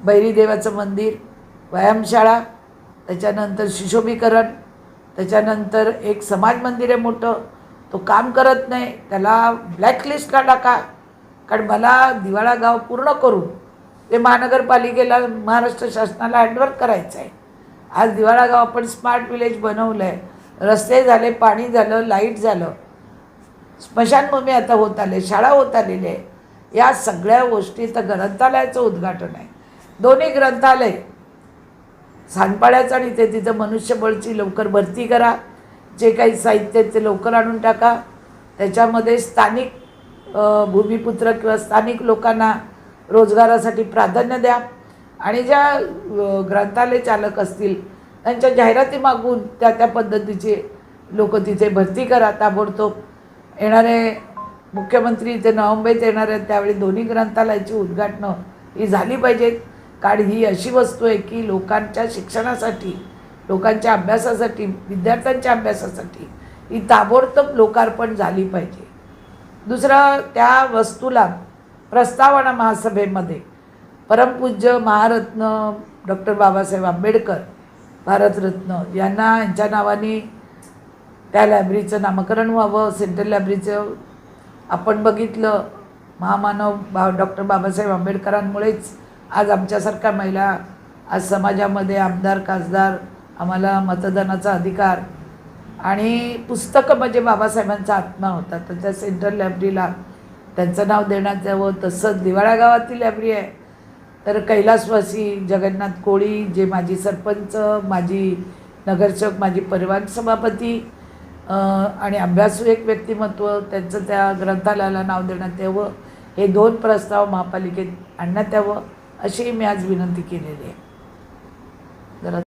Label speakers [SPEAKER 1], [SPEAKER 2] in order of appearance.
[SPEAKER 1] भैरीदेवाचं मंदिर, व्यायामशाळा, त्याच्यानंतर सुशोभीकरण, त्याच्यानंतर एक समाज मंदिर आहे मोठं, तो काम करत नाही, त्याला ब्लॅकलिस्टला टाका. कारण मला दिवाळा गाव पूर्ण करून ते महानगरपालिकेला, महाराष्ट्र शासनाला हँडओव्हर करायचं आहे. आज दिवाळा गाव आपण स्मार्ट विलेज बनवलं आहे, रस्ते झाले, पाणी झालं, लाईट झालं, स्मशानभूमी आता होत आले, शाळा होत आलेली आहे. या सगळ्या गोष्टी तर ग्रंथालयाचं उद्घाटन आहे. दोन्ही ग्रंथालय सांडपाड्याचं आणि तिथं मनुष्यबळची लवकर भरती करा, जे काही साहित्य ते लवकर आणून टाका. त्याच्यामध्ये स्थानिक भूमिपुत्र किंवा स्थानिक लोकांना रोजगारासाठी प्राधान्य द्या. आणि ज्या ग्रंथालय चालक असतील त्यांच्या जाहिराती मागून त्या पद्धतीचे लोक तिथे भरती करा ताबडतोब. येणारे मुख्यमंत्री इथे नवमुंबईत येणार आहेत, त्यावेळी दोन्ही ग्रंथालयाची उद्घाटनं ही झाली पाहिजेत. कारण ही अशी वस्तू आहे की लोकांच्या शिक्षणासाठी, लोकांच्या अभ्यासासाठी, विद्यार्थ्यांच्या अभ्यासासाठी ही ताबडतोब लोकार्पण झाली पाहिजे. दुसरं, त्या वस्तूला प्रस्तावना महासभेमध्ये परमपूज्य महारत्न डॉक्टर बाबासाहेब आंबेडकर भारतरत्न यांच्या नावाने त्या लायब्ररीचं नामकरण व्हावं. सेंट्रल लायब्ररीचं आपण बघितलं, महामानव डॉक्टर बाबासाहेब आंबेडकरांमुळेच आज आमच्यासारख्या महिला, आज समाजामध्ये आमदार, खासदार, आम्हाला मतदानाचा अधिकार. आणि पुस्तकं म्हणजे बाबासाहेबांचा आत्मा होता, तर त्या सेंट्रल लायब्ररीला त्यांचं नाव देण्यात यावं. तसंच दिवाळा गावातील लायब्ररी आहे, तर कैलासवासी जगन्नाथ कोळी, जे माजी सरपंच, माजी नगरसेवक, माजी परिवहन सभापती आणि अभ्यासू एक व्यक्तिमत्व, त्यांचं त्या ग्रंथालयाला नाव देण्यात यावं. हे 2 प्रस्ताव महापालिकेत आणण्यात यावं अशी मी आज विनंती केलेली आहे. जरा